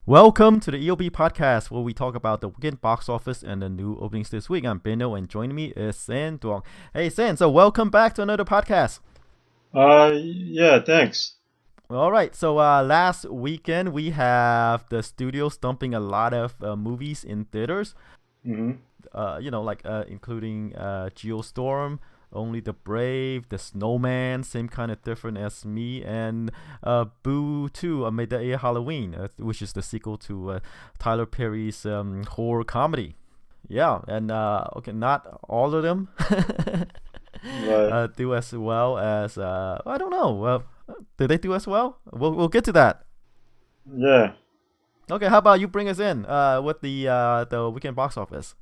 Welcome to the EOB podcast, where we talk about the weekend box office and the new openings this week. I'm Beno, and joining me is San Duong. Hey, San, so welcome back to another podcast. Yeah, thanks. All right, so last weekend we have the studios dumping a lot of movies in theaters. hmm Including Geostorm, Only the Brave, The Snowman, same kind of different as me, and Boo 2, Madea Halloween, which is the sequel to Tyler Perry's horror comedy. Yeah, and okay, not all of them Right. do as well as I don't know. Did they do as well? We'll get to that. Yeah. Okay, how about you bring us in with the weekend box office?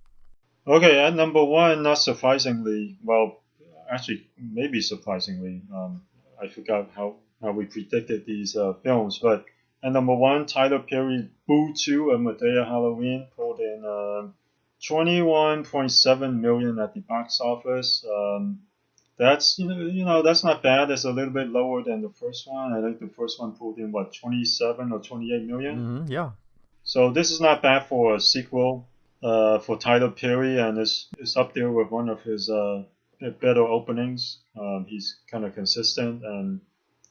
Okay, at number one, not surprisingly, well, actually, maybe surprisingly, I forgot how we predicted these films, but at number one, Tyler Perry Boo 2 and Madea Halloween pulled in 21.7 million at the box office. That's that's not bad. It's a little bit lower than the first one. I think the first one pulled in what 27 or 28 million. Yeah. So this is not bad for a sequel for Tyler Perry, and it's up there with one of his better openings. He's kind of consistent, and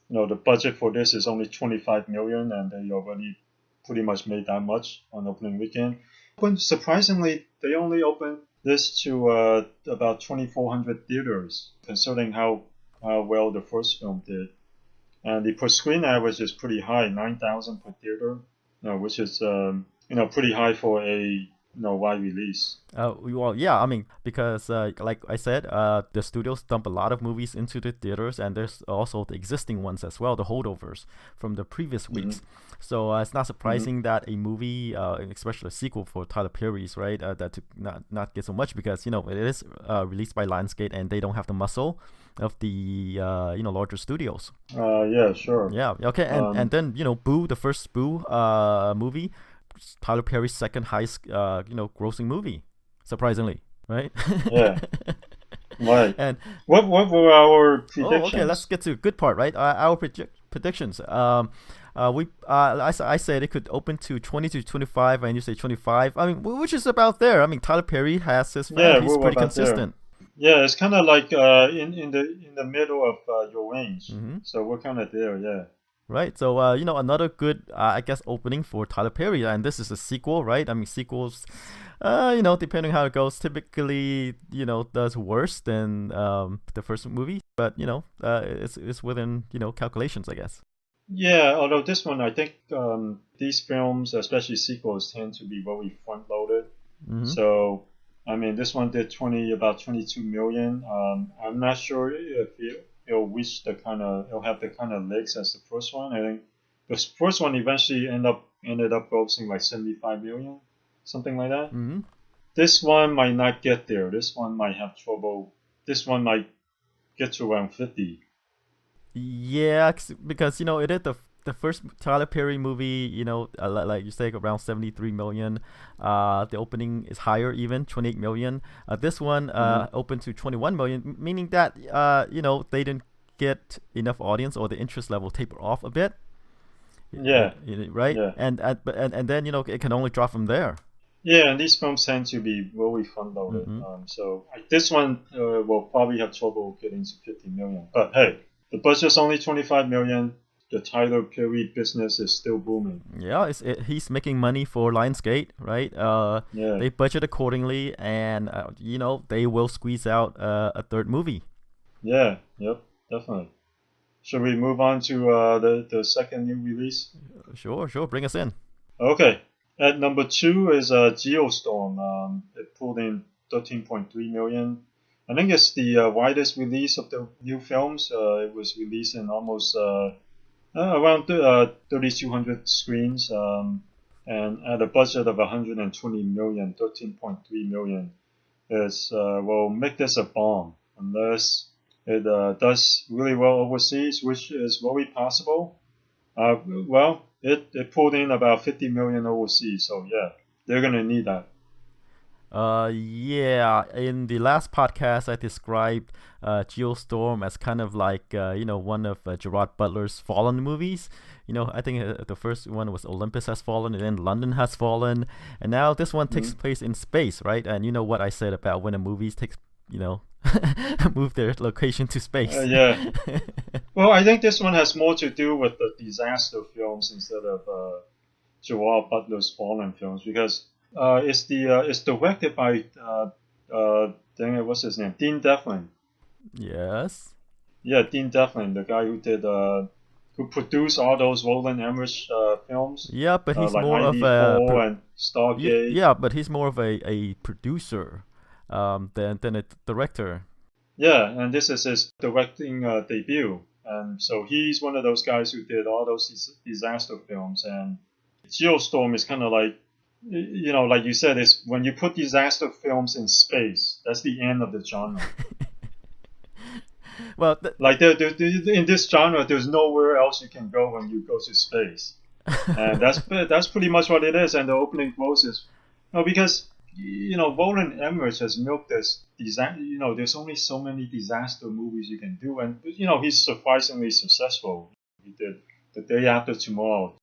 the budget for this is only 25 million, and they already pretty much made that much on opening weekend. But surprisingly, they only opened this to about 2,400 theaters, considering how well the first film did. And the per screen average is pretty high, 9,000 per theater, which is pretty high for a wide release. Well, yeah, I mean, because like I said, the studios dump a lot of movies into the theaters, and there's also the existing ones as well, the holdovers from the previous hmm weeks. So it's not hmm surprising that a movie, especially a sequel for Tyler Perry's, right, that to not get so much because it is released by Lionsgate, and they don't have the muscle of the larger studios. Yeah, sure. Yeah. Okay. And Um, then Boo, the first Boo movie, Tyler Perry's second highest grossing movie, surprisingly, right? yeah, right. And What were our okay, let's predictions? get to a good part, right? Our predictions. I said it could open to 20 to 25, and you say 25. I mean, which is about there. I mean, Tyler Perry has his fans. Yeah, we He's were pretty about there. consistent. Yeah, it's kind of like in the middle of your range. Mm-hmm. So we're kind of there. Yeah. Right. So, another good, I guess, opening for Tyler Perry, and this is a sequel, right? I mean, sequels, depending how it goes, typically, does worse than the first movie, but it's within calculations, I guess. Yeah, although this one, I think these films, especially sequels, tend to be very front loaded. Mm-hmm. So, I mean, this one did about 22 million. I'm not sure if it'll reach it'll have the kind of legs as the first one. I think the first one eventually ended up grossing like 75 million, something like that. Mm-hmm. This one might not get there. This one might have trouble. This one might get to around 50. Yeah, because it is the first Tyler Perry movie. Like you say, around 73 million. The opening is higher, even 28 million. This one hmm opened to 21 million, meaning that they didn't get enough audience, or the interest level taper off a bit. Yeah, Right? yeah. And then it can only drop from there. Yeah, and these films tend to be really front loaded. Mm-hmm. This one will probably have trouble getting to 50 million. But hey, the budget's only 25 million. The Tyler Perry business is still booming. Yeah, he's making money for Lionsgate, right? Yeah, They budget accordingly, and they will squeeze out a third movie. yeah, yep, definitely. Should we move on to the second new release? Sure, sure. Bring us in. Okay, at number two is Geostorm. It pulled in 13.3 million. I think it's the widest release of the new films. It was released in almost around 3,200 screens, and at a budget of 120 million, 13.3 million is will make this a bomb unless it does really well overseas, which is very possible. It pulled in about 50 million overseas, so yeah, they're gonna need that. Yeah. In the last podcast, I described Geostorm as kind of like one of Gerard Butler's Fallen movies. I think the first one was Olympus Has Fallen, and then London Has Fallen, and now this one takes Mhm. place in space, right? And you know what I said about when a movie takes, move their location to space. Yeah. Well, I think this one has more to do with the disaster films instead of Gerard Butler's Fallen films because it's directed by dang it, what's his name? Dean Devlin. Yes. Yeah, Dean Devlin, the guy who produced all those Roland Emmerich films, Yeah, but he's like more of a 94 and Stargate. yeah, but he's more of a producer, than a director. Yeah, and this is his directing debut. And so he's one of those guys who did all those disaster films. And Geostorm is kind of like, like you said, is when you put disaster films in space, that's the end of the genre. Well, Like in this genre, there's nowhere else you can go when you go to space, and that's pretty much what it is. And the opening closes, because Roland Emmerich has milked this disaster. There's only so many disaster movies you can do, and he's surprisingly successful. He did The Day After Tomorrow.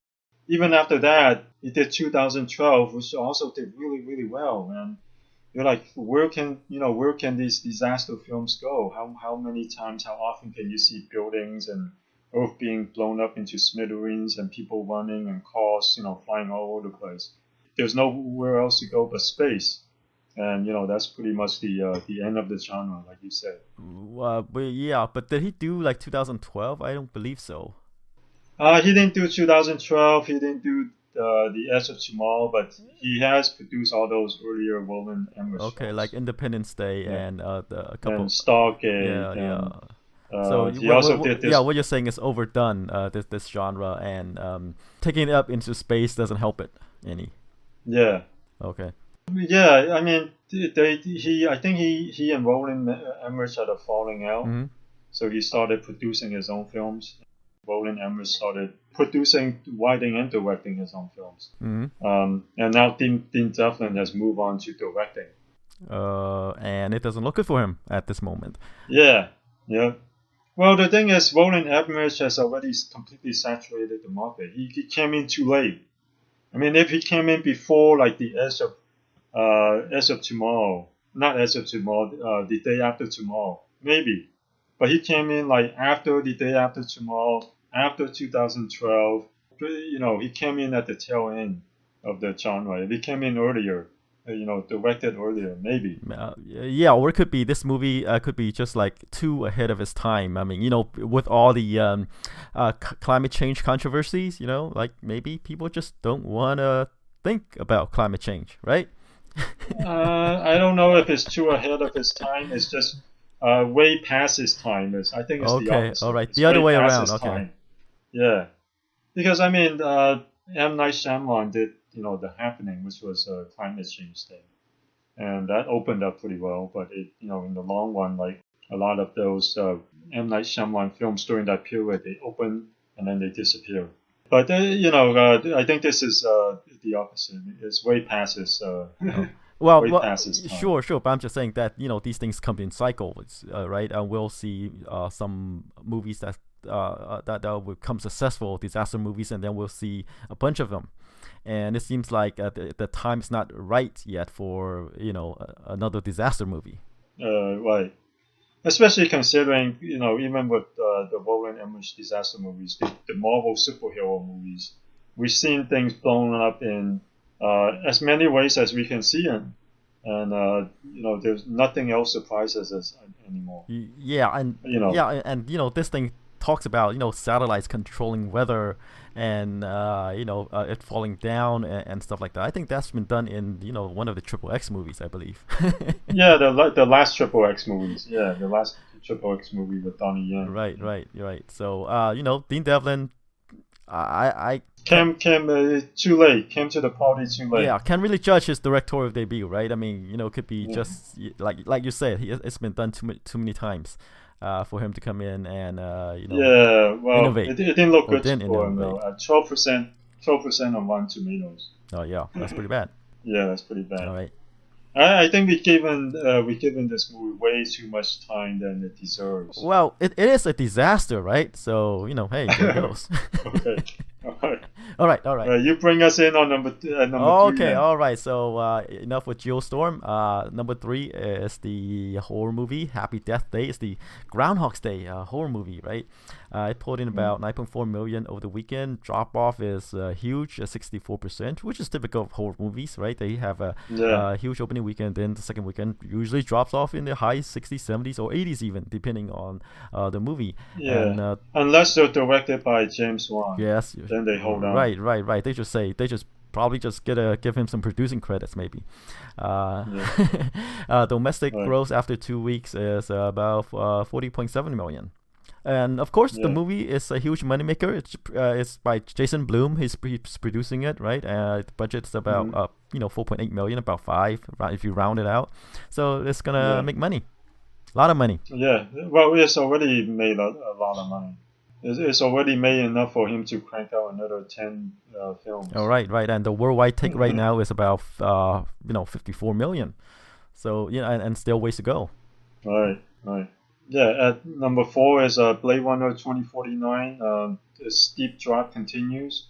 Even after that, he did 2012, which also did really really well. And you're like, where can these disaster films go? How many times, how often can you see buildings and earth being blown up into smithereens and people running and cars, flying all over the place? There's nowhere else to go but space, and that's pretty much the end of the genre, like you said. but yeah, but did he do like 2012? I don't believe so. He didn't do 2012. He didn't do the Edge of Tomorrow, but he has produced all those earlier Roland Emmerich Okay, films. like Independence Day Yeah. and a And couple. Stargate, Yeah, yeah. and So he also did this. yeah, what you're saying is overdone. This genre, and taking it up into space doesn't help it any. Yeah, Okay. yeah. I mean, I think he and Roland Emmerich had a falling out, Hmm. so he started producing his own films. Roland Emmerich started producing, writing, and directing his own films. Hmm. And now Dean Devlin has moved on to directing. And it doesn't look good for him at this moment. Yeah, yeah. Well, the thing is, Roland Emmerich has already completely saturated the market. He came in too late. I mean, if he came in before, like the Edge of Tomorrow, not Edge of Tomorrow, the Day After Tomorrow, maybe. But he came in like after the Day After Tomorrow, after 2012. He came in at the tail end of the genre. If he came in earlier, directed earlier, maybe. Yeah, or it could be this movie could be just like too ahead of his time. I mean, with all the climate change controversies, like maybe people just don't want to think about climate change, right? I don't know if it's too ahead of his time. It's just way past his time. I think it's the Okay, opposite. all right, It's the other way past around. his Okay. time. Yeah, because I mean, M Night Shyamalan did The Happening, which was a climate change thing, and that opened up pretty well. But in the long run, like a lot of those M Night Shyamalan films during that period, they open and then they disappear. But I think this is the opposite. It's way past his Well, way well, past his time. sure, but I'm just saying that these things come in cycles, right? And we'll see some movies that will become successful, disaster movies, and then we'll see a bunch of them. And it seems like the time's not right yet for another disaster movie. Right. Especially considering, even with the Roland Emmerich disaster movies, the Marvel superhero movies, we've seen things blown up in as many ways as we can see them. And, there's nothing else surprises us anymore. Yeah, and this thing talks about satellites controlling weather and it falling down and stuff like that. I think that's been done in one of the Triple X movies, I believe. Yeah, the last Triple X movies. Yeah, the last Triple X movie with Donnie Yen. Right. So Dean Devlin, I came too late. Came to the party too late. Yeah, can't really judge his directorial debut, right? I mean, it could be just like you said, it's been done too many times for him to come in and Yeah, well, innovate. it didn't look good didn't for him though. innovate. At 12% on Rotten Tomatoes. Oh yeah, that's pretty bad. Yeah, that's pretty bad. All right. I think we given this movie way too much time than it deserves. Well, it is a disaster, right? So hey, there it goes. Okay. All right. All right, all right. You bring us in on number three Okay, then. all right. So enough with Geostorm. Number three is the horror movie Happy Death Day. It's the Groundhog's Day horror movie, right? It pulled in Mm. about 9.4 million over the weekend. Drop off is huge, 64%, which is typical of horror movies, right? They have Yeah. a huge opening weekend, then the second weekend usually drops off in the high 60s, 70s, or 80s even, depending on the movie. Yeah. And Unless they're directed by James Wan, yes, then they hold on. right. They just probably just give him some producing credits maybe. Uh, Yeah. Domestic Right. gross after 2 weeks is about 40.7 million. And of course, the Yeah. movie is a huge moneymaker. It's by Jason Blum. He's producing it, right? The budget's about Hmm. 4.8 million, about five if you round it out. So it's gonna Yeah. make money, a lot of money. Yeah. Well, it's already made a lot of money. It's already made enough for him to crank out another 10 All films. right, right. And the worldwide take right now is about 54 million. So and still ways to go. Right. Right. Yeah. At number four is Blade Runner 2049. The steep drop continues.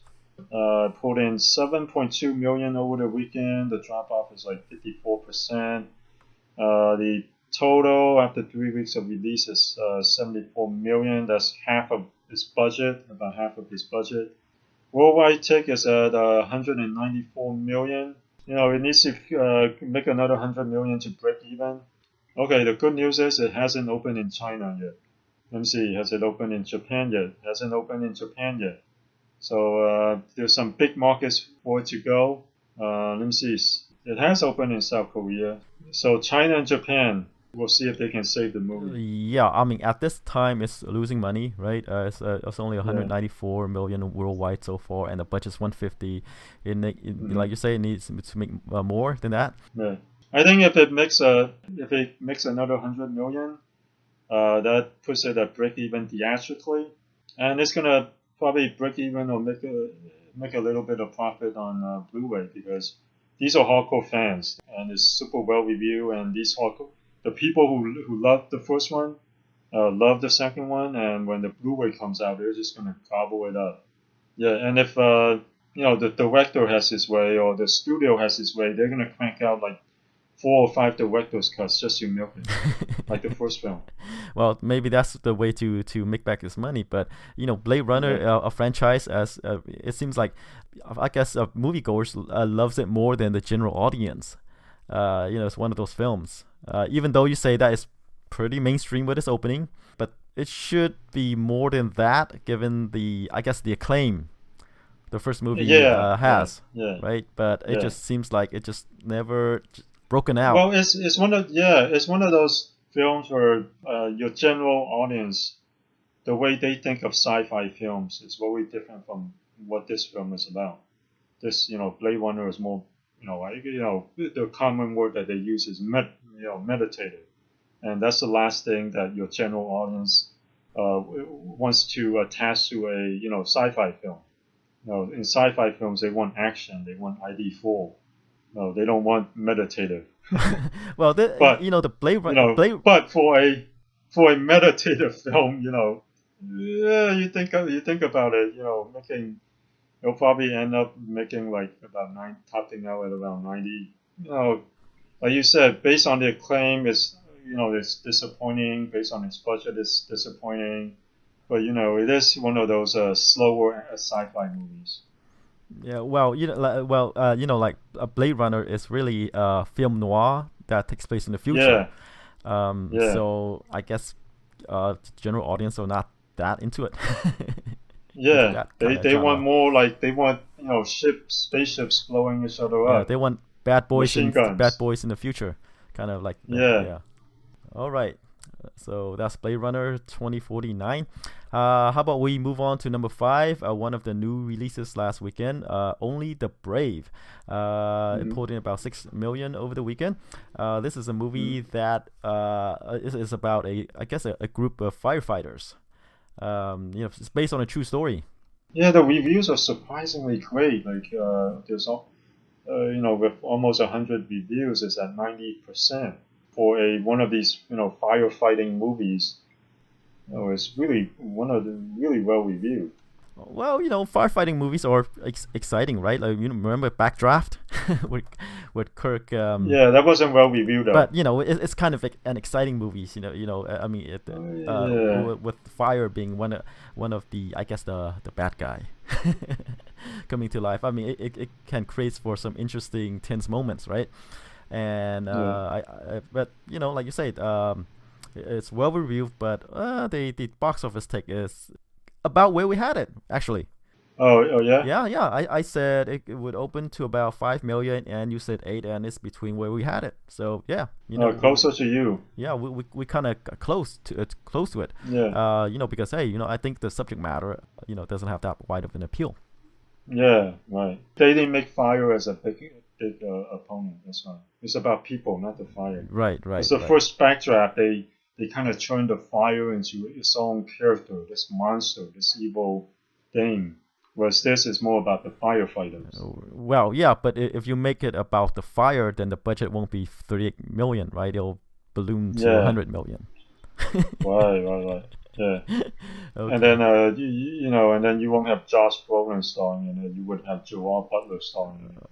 Pulled in 7.2 million over the weekend. The drop off is like 54%. The total after 3 weeks of release is 74 million. That's half of his budget, about half of his budget. Worldwide take is at 194 million. It needs to make another 100 million to break even. Okay, the good news is it hasn't opened in China yet. Let me see, has it opened in Japan yet? It hasn't opened in Japan yet. So there's some big markets for it to go. Let me see. It has opened in South Korea. So China and Japan, we'll see if they can save the movie. Yeah, I mean at this time it's losing money, right? It's only Yeah. 194 million worldwide so far, and the budget's 150. Hmm. Like you say, it needs to make more than that. Yeah. I think if it makes another 100 million, that puts it at break even theatrically, and it's gonna probably break even or make a little bit of profit on Blu-ray because these are hardcore fans and it's super well reviewed, and the people who loved the first one love the second one, and when the Blu-ray comes out, they're just gonna gobble it up. Yeah, and if the director has his way or the studio has his way, they're gonna crank out like 4 or 5 director's cuts just to milk it, like the first film. Well, maybe that's the way to make back this money. But Blade Runner, Yeah. a franchise, as it seems like, I guess moviegoers loves it more than the general audience. It's one of those films. Even though you say that it's pretty mainstream with its opening, but it should be more than that, given I guess the acclaim the first movie Yeah, yeah, has, yeah, right? But it yeah. just seems like it just never broken out. Well, it's one of those films where your general audience, the way they think of sci-fi films, is very different from what this film is about. This, Blade Runner is more, the common word that they use is meditative, and that's the last thing that your general audience wants to attach to a sci-fi film. In sci-fi films, they want action, they want ID4. No, they don't want meditative. Well, But the Blade. but for a meditative film, yeah, you think about it, it'll probably end up making like about topping out at around 90. Like you said, based on the acclaim, it's disappointing. Based on its budget, it's disappointing. But it is one of those slower sci-fi movies. Yeah, well, like a Blade Runner is really film noir that takes place in the future. Yeah, yeah. So I guess general audience are not that into it. With Yeah, that kind they of they want genre. more like they want spaceships blowing each other Yeah, up, they want machine bad guns. boys in the future, kind of like that. Yeah. Yeah. All right. So that's Blade Runner 2049. How about we move on to number five? One of the new releases last weekend. Only the Brave. It Hmm. pulled in about 6 million over the weekend. This is a Hmm. movie that is about a group of firefighters. It's based on a true story. Yeah, the reviews are surprisingly great. Like there's all with almost 100 reviews, is at 90% for one of these firefighting movies. It's really one of the really well reviewed. Well, firefighting movies are exciting, right? Like, remember Backdraft with Kirk. Yeah, that wasn't well reviewed though. But it's kind of like an exciting movie. I mean, Yeah. with fire being one of the, I guess, the bad guy coming to life. I mean, it can create for some interesting tense moments, right? And but like you said, it's well reviewed, but the box office take is about where we had it, actually. Oh yeah. Yeah. I said it would open to about 5 million, and you said 8, and it's between where we had it. So yeah, Closer to you. Yeah, we kind of close to it. Yeah. Because hey, I think the subject matter, doesn't have that wide of an appeal. Yeah. Right. They didn't make fire as a big opponent. That's right. It's about people, not the fire. Right. It's the first Backdraft. They kind of turned the fire into its own character, this monster, this evil thing. Whereas this is more about the firefighters. Well, yeah, but if you make it about the fire, then the budget won't be 38 million, right? It'll balloon to 100 million. Right. Yeah. Okay. And then and then you won't have Josh Brolin starring in it. You would have Gerard Butler starring in it.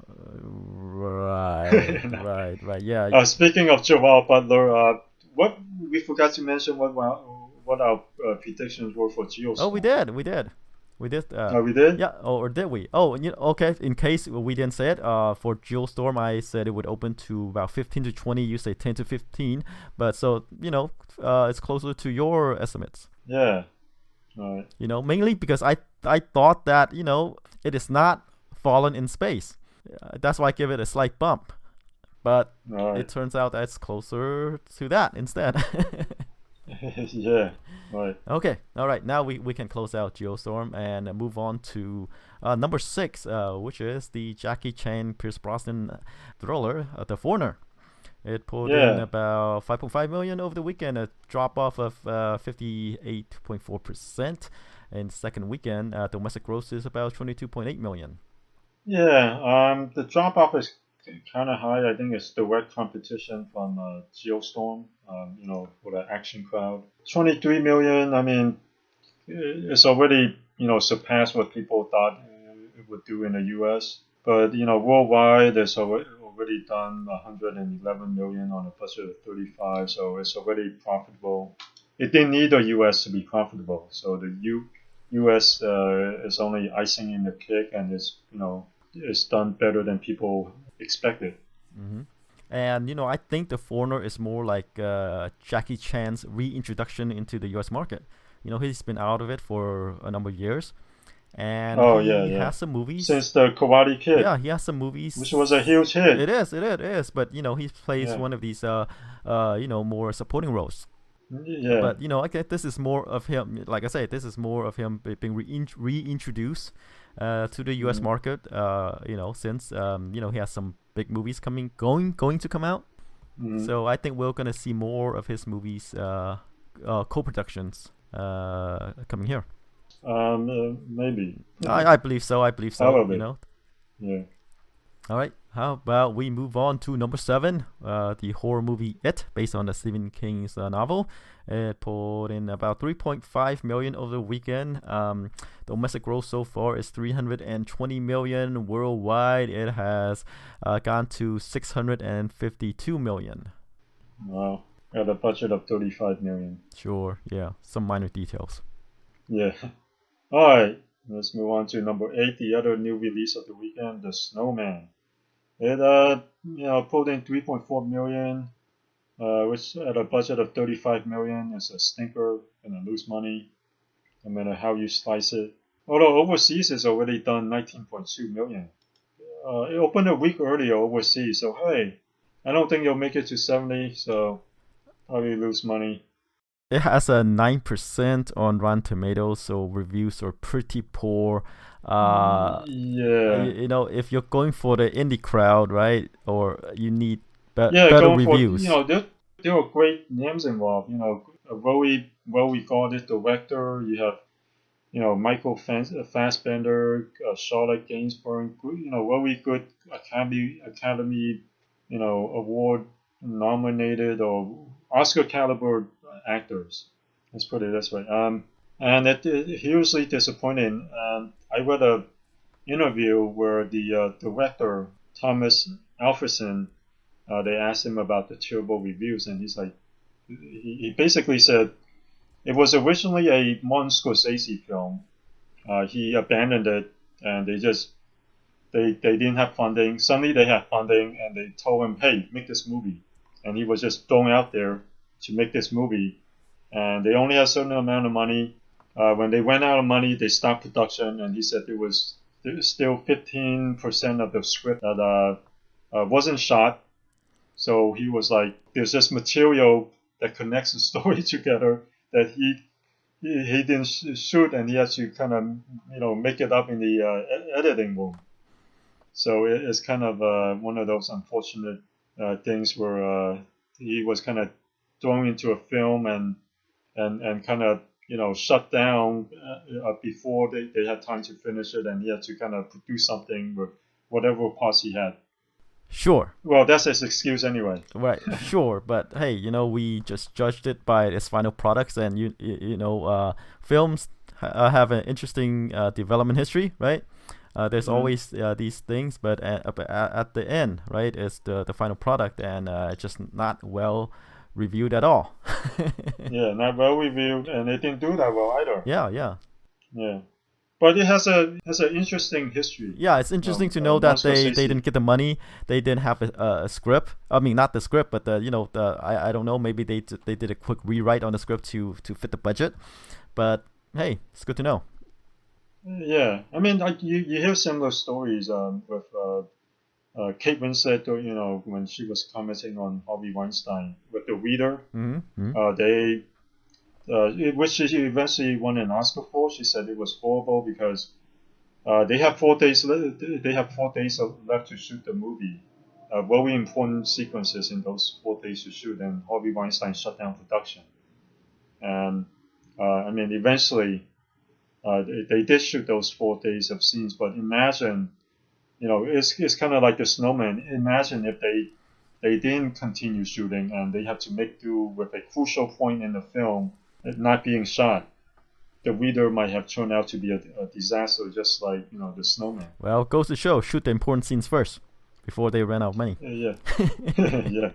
Right. Yeah. Speaking of Gerard Butler, what we forgot to mention what our predictions were for Geostorm. Oh, we did. We did. We did? Yeah, or did we? Oh, okay. In case we didn't say it, for Geostorm, I said it would open to about 15 to 20. You say 10 to 15. But so, it's closer to your estimates. Yeah. All right. Mainly because I thought that, it is not fallen in space. That's why I give it a slight bump. But it turns out that it's closer to that instead. Yeah, right. Okay, all right. Now we can close out Geostorm and move on to number 6, which is the Jackie Chan Pierce Brosnan thriller, The Foreigner. It pulled in about 5.5 million over the weekend, a drop off of 58.4%. In the second weekend, domestic gross is about 22.8 million. Yeah, the drop off is kind of high. I think it's direct competition from Geostorm, for the action crowd. 23 million, I mean, it's already, surpassed what people thought it would do in the US. But, worldwide, it's already done 111 million on a budget of 35, so it's already profitable. It didn't need the US to be profitable, so the US is only icing in the cake, and it's done better than people expected. Mm-hmm. And I think The Foreigner is more like Jackie Chan's reintroduction into the U.S. market. He's been out of it for a number of years, and he has some movies since the Karate Kid. Yeah, he has some movies, which was a huge hit. It is. But he plays one of these more supporting roles. Yeah. But I guess this is more of him. Like I say, this is more of him being reintroduced to the U.S. market. Since he has some big movies going to come out. Mm-hmm. So I think we're gonna see more of his movies, co-productions, coming here. Maybe. I believe so. Probably. Yeah. All right. How about we move on to number 7, the horror movie It, based on the Stephen King's novel. It pulled in about 3.5 million over the weekend. Domestic gross so far is 320 million. Worldwide, it has gone to 652 million. Wow. Got a budget of 35 million. Sure. Yeah. Some minor details. Yeah. All right. Let's move on to number 8, the other new release of the weekend, The Snowman. It pulled in 3.4 million, which at a budget of 35 million is a stinker, gonna lose money, no matter how you slice it. Although overseas it's already done 19.2 million. It opened a week earlier overseas, so hey, I don't think you'll make it to 70, so probably lose money. It has a 9% on Rotten Tomatoes, so reviews are pretty poor. Yeah. If you're going for the indie crowd, right, or you need better reviews. There are great names involved. A very well-regarded director. You have Michael Fassbender, Charlotte Gainsbourg, very good Academy, award nominated or Oscar caliber actors. Let's put it this way. And it hugely disappointing. I read a interview where the director Thomas Alfredson, they asked him about the terrible reviews, and he's like, he basically said it was originally a Martin Scorsese film. He abandoned it, and they didn't have funding. Suddenly they had funding, and they told him, "Hey, make this movie," and he was just thrown out there to make this movie. And they only had a certain amount of money. When they ran out of money, they stopped production, and he said there was still 15% of the script that wasn't shot. So he was like, "There's just material that connects the story together that he didn't shoot, and he had to kind of make it up in the editing room." So it's kind of one of those unfortunate things where he was kind of thrown into a film and kind of shut down before they had time to finish it, and he had to kind of produce something with whatever parts he had. Sure. Well, that's his excuse anyway. Right, sure, but hey, we just judged it by its final products, and films have an interesting development history, right? There's always these things, but at the end, right, is the final product, and it's just not well reviewed at all. Yeah, not well reviewed, and it didn't do that well either. Yeah. But it has an interesting history. Yeah, it's interesting to know that they didn't get the money. They didn't have a script. I mean, not the script, but I don't know. Maybe they did a quick rewrite on the script to fit the budget. But hey, it's good to know. Yeah, I mean, you hear similar stories with Kate Winslet, when she was commenting on Harvey Weinstein with The Reader. Which she eventually won an Oscar for. She said it was horrible because they have 4 days. They have 4 days left to shoot the movie. Very important sequences in those 4 days to shoot, and Harvey Weinstein shut down production. And I mean, eventually, they did shoot those 4 days of scenes. But imagine, it's kind of like the Snowman. Imagine if they didn't continue shooting and they had to make do with a crucial point in the film not being shot. The Reader might have turned out to be a disaster, just like the Snowman. Well, it goes to show, shoot the important scenes first before they run out of money. Yeah. Yeah.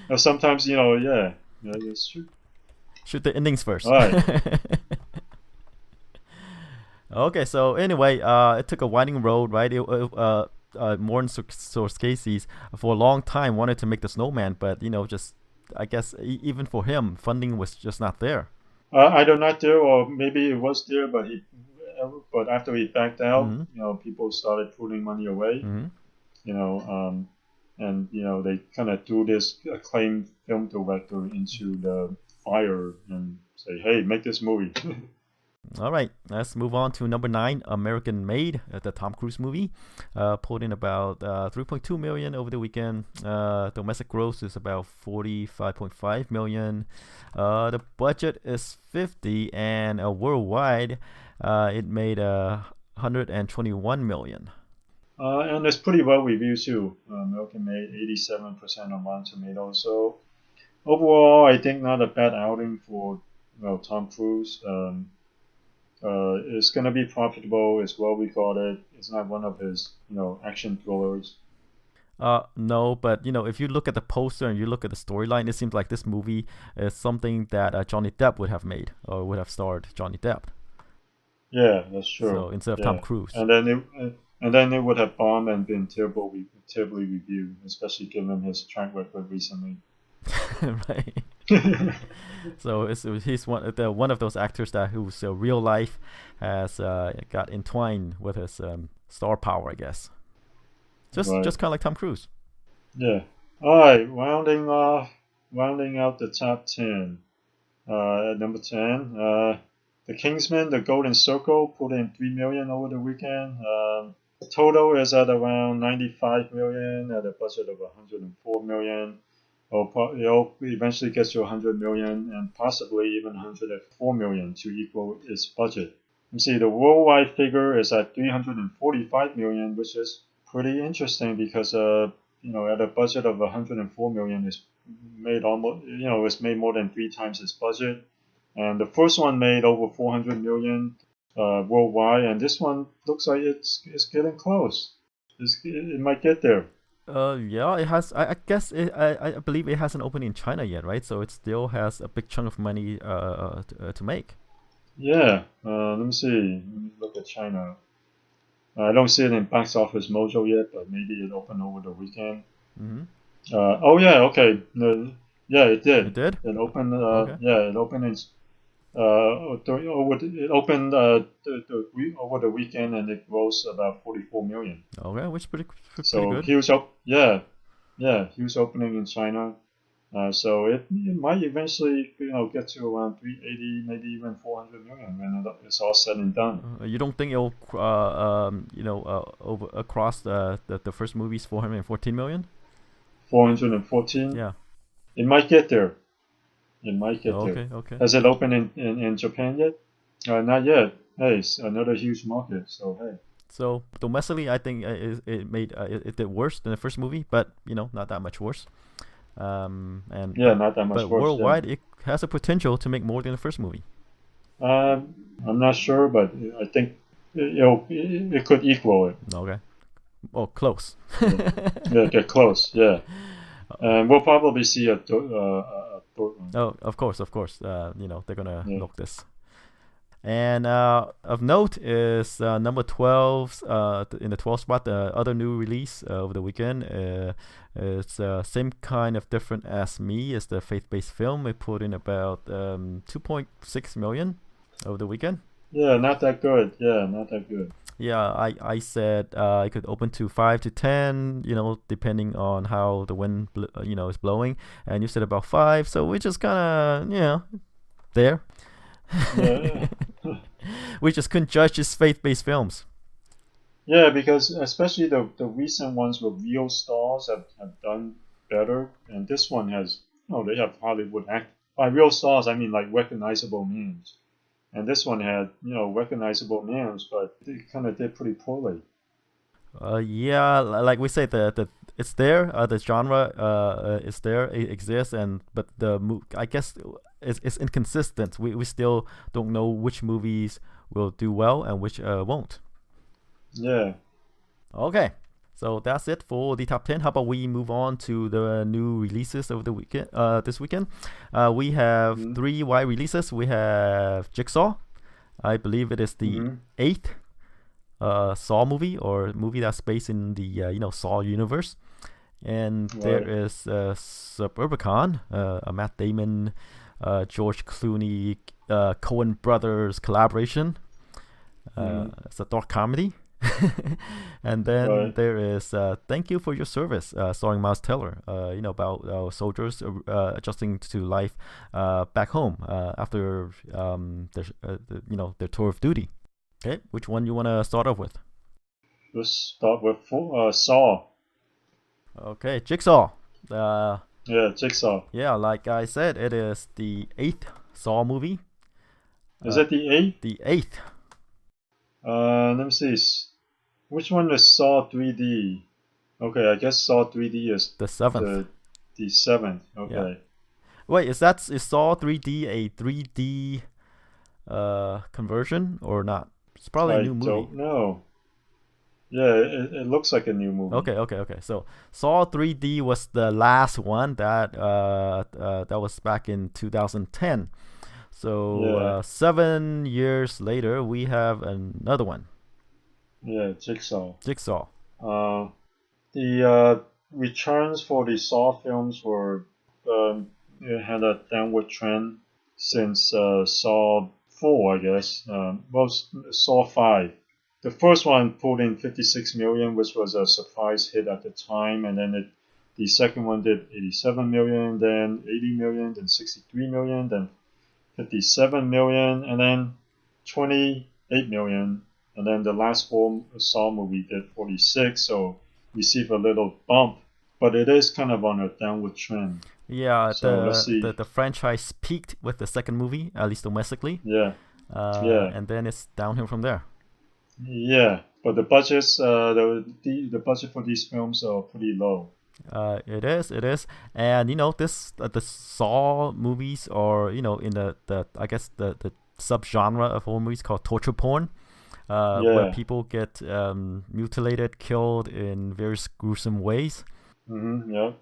Now, sometimes it's true. Shoot the endings first. All right. Okay, so anyway, it took a winding road, right? Morton Scorsese for a long time wanted to make the Snowman, but just I guess even for him, funding was just not there. Either not there, or maybe it was there, but after he backed out, people started putting money away. And they kind of threw this acclaimed film director into the fire and say, "Hey, make this movie." All right, let's move on to number 9, American Made, the Tom Cruise movie. Pulled in about 3.2 million over the weekend. Domestic gross is about 45.5 million. The budget is 50, and worldwide, it made 121 million. And it's pretty well reviewed too. American Made, 87% on Rotten Tomatoes. So overall, I think not a bad outing for Tom Cruise. It's going to be profitable. It's well regarded. It's not one of his, action thrillers. No, but if you look at the poster and you look at the storyline, it seems like this movie is something that Johnny Depp would have made or would have starred Johnny Depp. Yeah, that's true. So instead of Tom Cruise. And then it would have bombed and been terribly reviewed, especially given his track record recently. Right. So he's one of those actors that whose real life has got entwined with his star power, I guess. Just kind of like Tom Cruise. Yeah. All right. Rounding out the top 10. At number 10, the Kingsman, the Golden Circle, put in 3 million over the weekend. The total is at around 95 million at a budget of 104 million. It'll eventually get to 100 million and possibly even 104 million to equal its budget. You see, the worldwide figure is at 345 million, which is pretty interesting because at a budget of 104 million, it's made it's made more than 3 times its budget. And the first one made over 400 million worldwide, and this one looks like it's getting close. It might get there. Yeah, it has. I guess I believe it hasn't opened in China yet, right? So it still has a big chunk of money to make. Yeah. Let me see. Let me look at China. I don't see it in Box Office Mojo yet, but maybe it opened over the weekend. Mm-hmm. Oh yeah, okay. No, yeah, it did. It did. It opened. Okay. Yeah, it opened in. It opened over the weekend, and it grossed about 44 million. Okay, which is pretty So good. huge huge opening in China. So it might eventually get to around 380, maybe even 400 million when it's all said and done. You don't think it'll over across the first movie's 414 million? 414. Yeah. It might get there. It might get Okay. there. Okay. Has it opened in Japan yet? Not yet. Hey, it's another huge market. So hey. So domestically, I think it did worse than the first movie, but not that much worse. And Yeah, not that much but worse. worldwide, Yeah. it has the potential to make more than the first movie. I'm not sure, but I think it could equal it. Okay. Oh, close. Yeah, get close. Yeah, and we'll probably see a third one. Oh, of course. They're gonna Yeah. milk this. And of note is number 12 in the 12th spot, the other new release over the weekend. It's same kind of different as Me. It's the faith-based film. It put in about 2.6 million over the weekend. Yeah, not that good. Yeah, not that good. Yeah, I said it could open to 5 to 10, depending on how the wind is blowing. And you said about 5, so we're just kind of there. Yeah. We just couldn't judge his faith-based films. Yeah, because especially the recent ones with real stars have done better, and this one has they have Hollywood act by real stars. I mean like recognizable names, and this one had recognizable names, but it kind of did pretty poorly. Yeah, like we say, the it's there. The genre is there, it exists, but I guess it's inconsistent. We still don't know which movies will do well and which won't. Yeah. Okay, so that's it for the top 10. How about we move on to the new releases of the weekend? This weekend, we have 3 wide releases. We have Jigsaw. I believe it is the 8th Saw movie, or movie that's based in the Saw universe. And there is Suburbicon, a Matt Damon, George Clooney, Coen brothers collaboration. It's a dark comedy. And then there is Thank You for Your Service, starring Miles Teller. About soldiers adjusting to life back home after their tour of duty. Okay, which one you want to start off with? Let's start with Saw. Okay, Jigsaw. Yeah, Jigsaw. Yeah, like I said, it is the 8th Saw movie. Is it the 8th? The 8th. Let me see. Which one is Saw 3D? Okay, I guess Saw 3D is the 7th. The 7th. Okay. Yeah. Wait, is Saw 3D a 3D conversion or not? It's probably a new movie. I don't know. Yeah, it looks like a new movie. Okay. So Saw 3D was the last one that was back in 2010. So 7 years later, we have another one. Yeah, Jigsaw. The returns for the Saw films were had a downward trend since Saw 4, I guess. Saw 5. The first one pulled in 56 million, which was a surprise hit at the time, and then the second one did 87 million, then 80 million, then 63 million, then 57 million, and then 28 million, and then the last Saw movie did 46, so received a little bump, but it is kind of on a downward trend. Yeah, so let's see. The franchise peaked with the second movie, at least domestically. Yeah. Yeah. and then it's downhill from there. Yeah. But the budgets, the budget for these films are pretty low. It is, and this the Saw movies are in the I guess the subgenre of horror movies called torture porn, where Yeah. people get mutilated, killed in various gruesome ways. Yeah.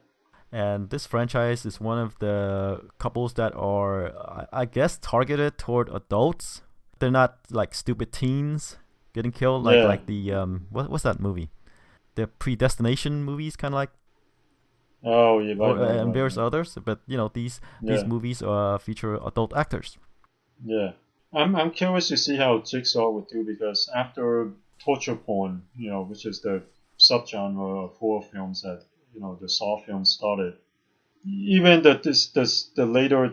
And this franchise is one of the couples that are, I guess, targeted toward adults. They're not like stupid teens getting killed, like Yeah. like the what's that movie? The Predestination movies, kind of like, Oh, yeah. or Right. and various Right. others. But these Yeah. movies feature adult actors. Yeah. I'm curious to see how Jigsaw would do because after torture porn, which is the subgenre of horror films that the Saw films started, even the later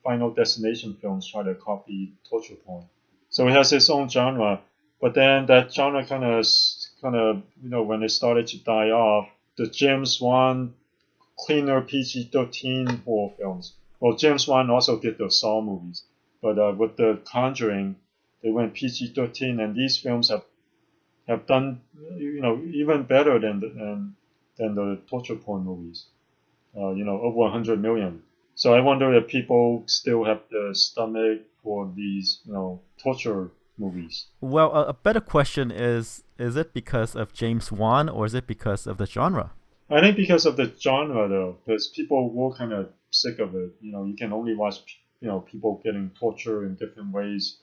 Final Destination films try to copy torture porn. So it has its own genre, but then that genre kind of when it started to die off, the James Wan cleaner PG-13 horror films. Well, James Wan also did the Saw movies, but with the Conjuring, they went PG-13, and these films have done even better than the torture porn movies. Over 100 million. So I wonder if people still have the stomach for these torture movies. Well, a better question is it because of James Wan or is it because of the genre? I think because of the genre though, because people were kind of sick of it. You can only watch people getting tortured in different ways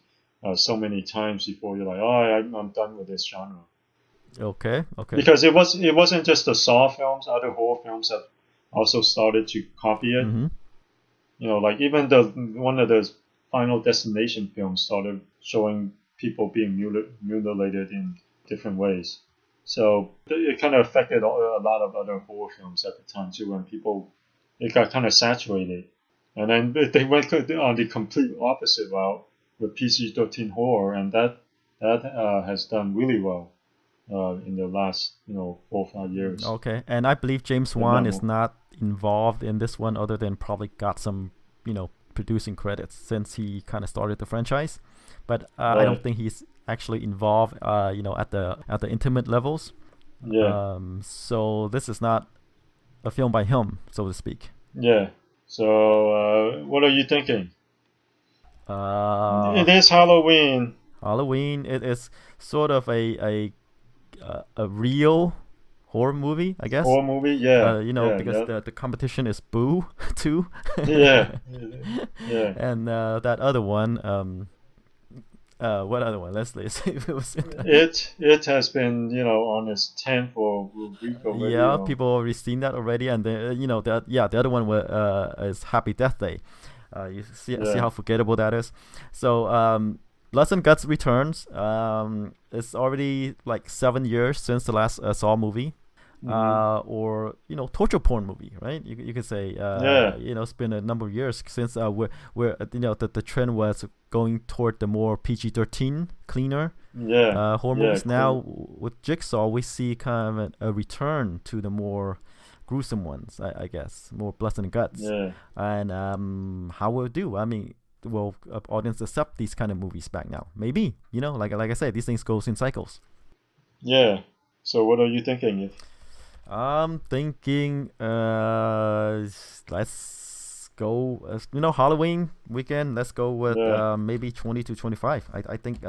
so many times before you're like, oh, I'm done with this genre. Okay. Because it wasn't just the Saw films; other horror films have also started to copy it. Mm-hmm. Like even one of the Final Destination films started showing people being mutilated in different ways. So it kind of affected a lot of other horror films at the time too, when it got kind of saturated. And then they went on the complete opposite route with PG-13 horror, and that has done really well in the last 4 or 5 years. Okay, and I believe James Wan is not involved in this one, other than probably got some producing credits since he kind of started the franchise. But Right. I don't think he's actually involved, at the intimate levels. Yeah. So this is not a film by him, so to speak. Yeah. So what are you thinking? Uh, It is Halloween. Halloween. It is sort of a real horror movie, I guess. Horror movie, yeah. Because the competition is Boo 2. Yeah. Yeah. And that other one, what other one? Let's see if it was. It has been on its 10th for a week already. Yeah, people already seen that already, and then the other one is Happy Death Day. You see how forgettable that is. So Blood and Guts returns. It's already like 7 years since the last Saw movie. Or torture porn movie, right? You could say it's been a number of years since where the trend was going toward the more PG-13 cleaner horror movies. Cool. Now with Jigsaw, we see kind of a return to the more gruesome ones, I guess, more blood and guts. And how will it do? I mean, will audience accept these kind of movies back now? Maybe, like I said, these things goes in cycles. Yeah. So what are you thinking? I'm thinking, let's go, Halloween weekend. Let's go with maybe 20 to 25. I think,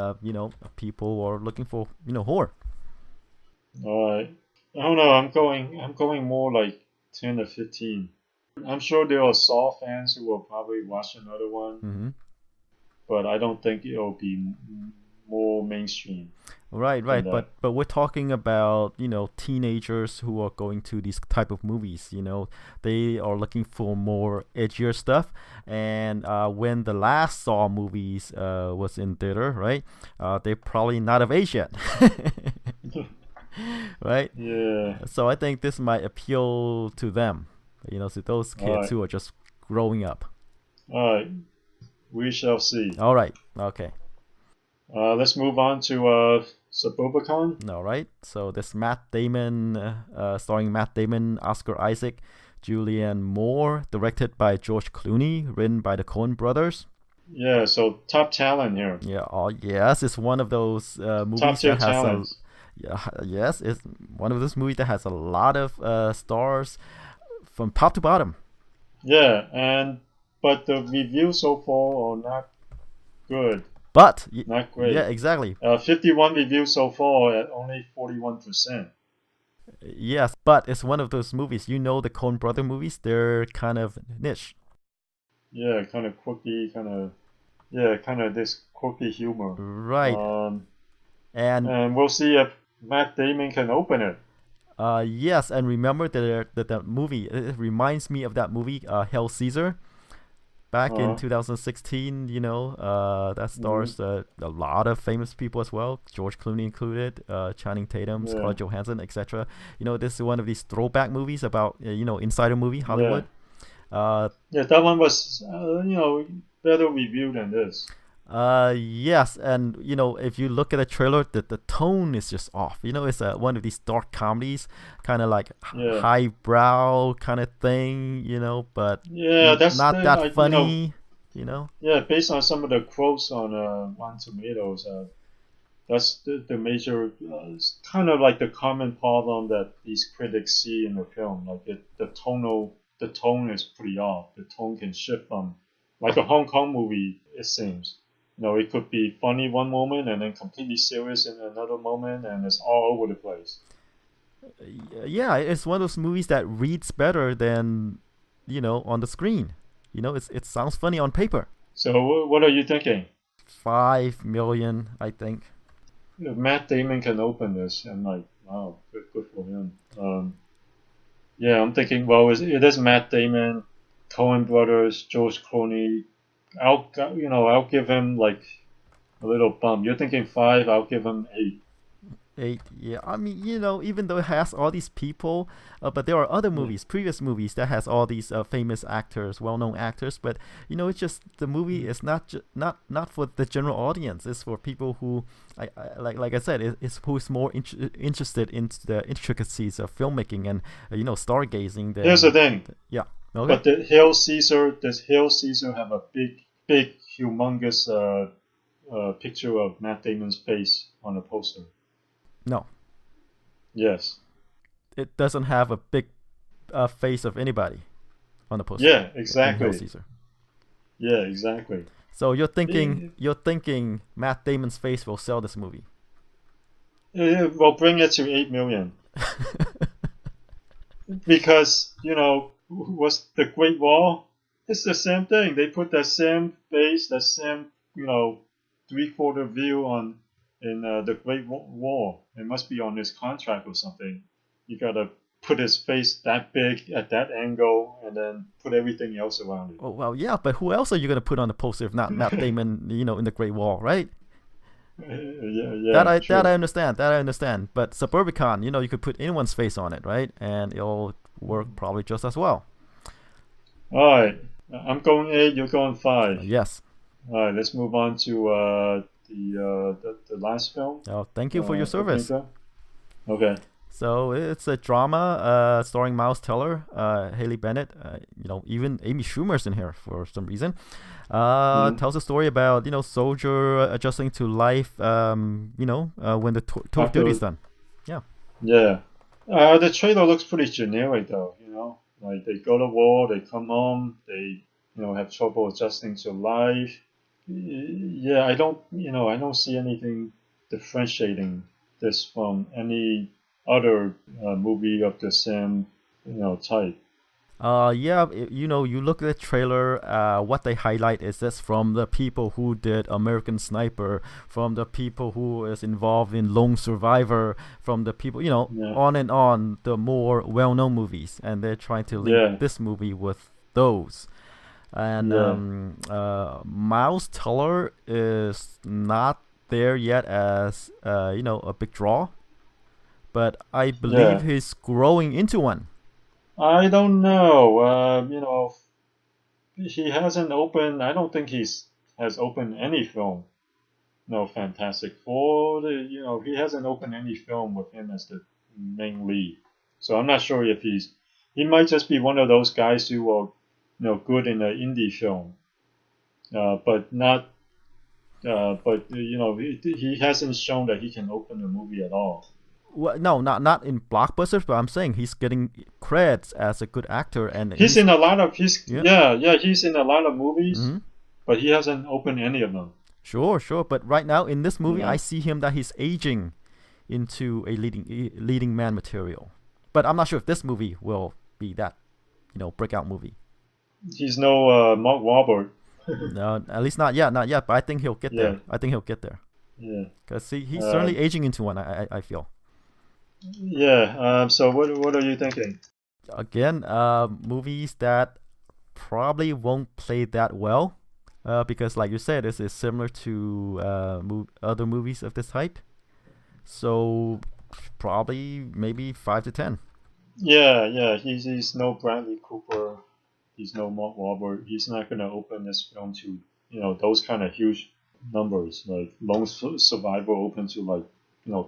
people are looking for, horror. All right. I don't know. I'm going more like 10 or 15. I'm sure there are Saw fans who will probably watch another one, Mm-hmm. but I don't think it'll be more mainstream. Right. But we're talking about teenagers who are going to these type of movies. They are looking for more edgier stuff. And when the last Saw movies was in theater, right? They're probably not of age yet, right? Yeah. So I think this might appeal to them. To those kids who are just growing up. All right. We shall see. All right. Okay. Let's move on to Suburbicon. All right. So this Matt Damon, starring Matt Damon, Oscar Isaac, Julianne Moore, directed by George Clooney, written by the Coen brothers. Yeah, so top talent here. Yeah, oh yes, it's one of those Top movies tier that has a talents. yeah, yes, it's one of those movies that has a lot of stars from top to bottom. Yeah, and but the reviews so far are not good, But not yeah, great. exactly. 51 reviews so far at only 41%. Yes, but it's one of those movies. You know, the Coen Brother movies, they're kind of niche, Yeah, kind of quirky, yeah, kind of this quirky humor. right? Um, And and we'll see if Matt Damon can open it. yes, and remember that movie. It reminds me of that movie, Hell Caesar, back in Uh, 2016. That mhm, stars a lot of famous people as well, George Clooney included, Channing Tatum, yeah, Scarlett Johansson, etc. This is one of these throwback movies about insider movie yeah, Hollywood. Uh, yeah. That one was, better reviewed than this. yes, and if you look at the trailer, the tone is just off. It's one of these dark comedies, kind of like Yeah, highbrow kind of thing. But yeah. That's not the, that funny. You know. yeah. Based on some of the quotes on Rotten Tomatoes, that's the major, it's kind of like the common problem that these critics see in the film. Like the tone is pretty off. The tone can shift from, like a Hong Kong movie, it seems. It could be funny one moment and then completely serious in another moment, and it's all over the place. Yeah, it's one of those movies that reads better than on the screen. It sounds funny on paper. So, what are you thinking? 5 million, I think. If Matt Damon can open this, I'm like, wow, good for him. Yeah, I'm thinking, well, it is Matt Damon, Coen Brothers, George Clooney. I'll give him like a little bump. You're thinking five, I'll give him eight. Eight, yeah. I mean, even though it has all these people, but there are other Yeah, movies, previous movies that has all these famous actors, well-known actors. But it's just the movie is not for the general audience. It's for people who, like I said, it's who's more interested in the intricacies of filmmaking and stargazing here's the than, thing, yeah. Okay. but does Hail Caesar have a big, humongous picture of Matt Damon's face on the poster? No, Yes. it doesn't have a big face of anybody on the poster Yeah, in Hail exactly. Caesar. Yeah, exactly. So you're thinking Eh, you're thinking Matt Damon's face will sell this movie. well, bring it to 8 million because was the Great Wall. It's the same thing. They put that same face, that same 3/4 view on in the Great Wall. It must be on his contract or something. You gotta put his face that big at that angle, and then put everything else around Oh well, yeah, but who else are you gonna put on the poster if not Matt it. Damon? In the Great Wall, right? Yeah, That yeah, I that I true. understand. That I understand. But Suburbicon, you could put anyone's face on it, right? And it'll work probably just as well. All right, I'm going eight. You're going five. Yes. All right, let's move on to the last film, Thank you for your opening service. film. Okay. So it's a drama starring Miles Teller, Haley Bennett, even Amy Schumer's in here for some reason. Hmm. Tells a story about soldier adjusting to life. When the tour of duty is After, done. Yeah. yeah. The trailer looks pretty generic though. Like they go to war, they come home, they have trouble adjusting to life. Yeah, I don't see anything differentiating this from any other movie of the same type. Yeah, you look at the trailer. What they highlight is this from the people who did American Sniper, from the people who is involved in Lone Survivor, from the people, Yeah, on and on, the more well-known movies, and they're trying to link yeah, this movie with those. And yeah, Miles Teller is not there yet as a big draw, but I believe yeah. he's growing into one. I don't know. He hasn't opened. I don't think has opened any film. No, Fantastic Four. He hasn't opened any film with him as the main lead. So I'm not sure if he might just be one of those guys who are good in an indie film, but not. But he hasn't shown that he can open a movie at all. Well, no, not in blockbusters, but I'm saying he's getting credits as a good actor, and He's in a lot of he's Yeah. he's in a lot of movies, Mhm. but he hasn't opened any of them. Sure. But right now in this movie, Yeah. I see him that he's aging into a leading man material. But I'm not sure if this movie will be that, breakout movie. He's no Mark Wahlberg. No, at least not yet. But I think he'll get Yeah. there. I think he'll get there. Yeah. Cause he's certainly aging into one. I feel. Yeah. So what are you thinking? Again, movies that probably won't play that well, because like you said, this is similar to other movies of this type. So probably maybe 5 to 10. Yeah. He's no Bradley Cooper. He's no Mark Wahlberg. He's not gonna open this film to those kind of huge numbers. Like Lone Survivor opened to like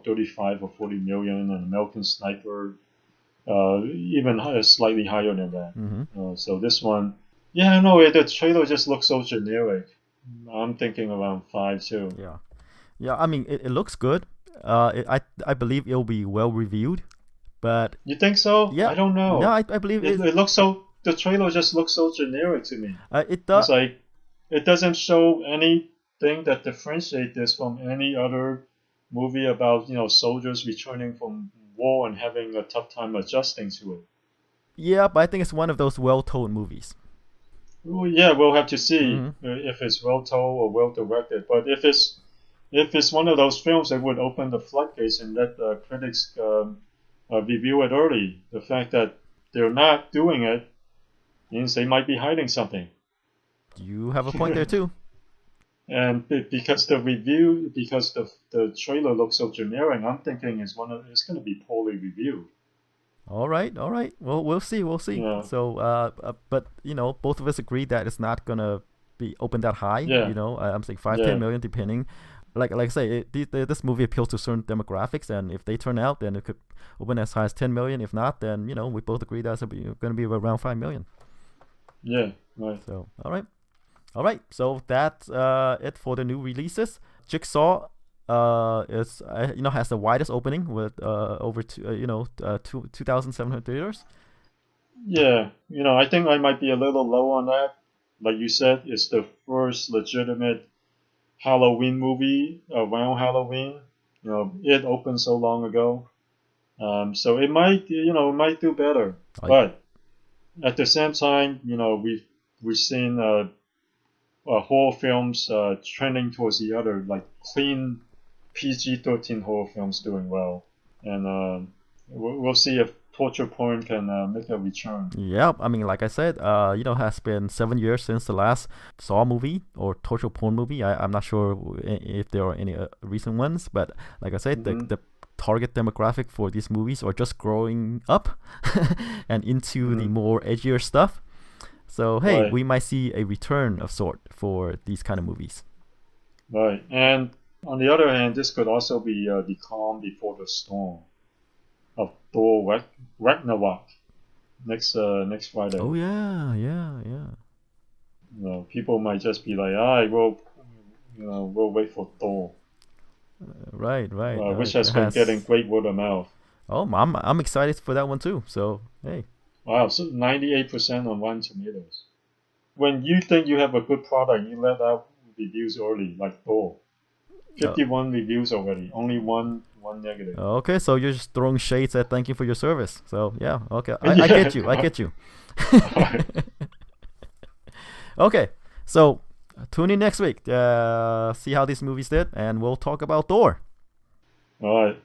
35 or 40 million, and American Sniper even slightly higher than that. Mm-hmm. So this one, yeah, no, the trailer just looks so generic. I'm thinking around 5 too. Yeah. I mean, it looks good. I believe it'll be well reviewed, but You think so? yeah, I don't know. no, I believe It looks so. The trailer just looks so generic to me. it does. It's like it doesn't show anything that differentiates this from any other movie about soldiers returning from war and having a tough time adjusting to it. Yeah, but I think it's one of those well-told movies. Well, yeah, we'll have to see Mhm. if it's well told or well directed. But if it's one of those films that would open the floodgates and let critics review it early, the fact that they're not doing it means they might be hiding something. You have a point there too. And because the trailer looks so generic, I'm thinking it's going to be poorly reviewed. All right. Well, we'll see. Yeah. So, but both of us agree that it's not gonna be open that high. Yeah. I'm saying 5, Yeah. 10 million, depending. Like I say, this movie appeals to certain demographics, and if they turn out, then it could open as high as 10 million. If not, then we both agree that's gonna be around 5 million. Yeah, right. So, all right. So that's it for the new releases. Jigsaw is has the widest opening with over 2,700 theaters. Yeah, I think I might be a little low on that. Like you said, it's the first legitimate Halloween movie around Halloween. It opened so long ago, so it might do better. But at the same time, we've seen horror films trending towards the other, like clean PG-13 horror films doing well, and we'll see if torture porn can make a return. Yeah, I mean, like I said, has been 7 years since the last Saw movie or torture porn movie. I'm not sure if there are any recent ones, but like I said, the target demographic for these movies are just growing up and into the more edgier stuff. So hey, Right. we might see a return of sort for these kind of movies. Right, and on the other hand, this could also be the calm before the storm of Thor Ragnarok next Friday. Oh yeah. People might just be like, we'll wait for Thor, Right. which has been getting great word of mouth. Oh, I'm excited for that one too. So hey. Wow, so 98% on Rotten Tomatoes. When you think you have a good product, you let out reviews early, like Thor. 51 reviews already, only one negative. Okay, so you're just throwing shades at thank you for your service. So yeah, okay, I get you. Okay, so tune in next week. See how these movies did, and we'll talk about Thor. All right.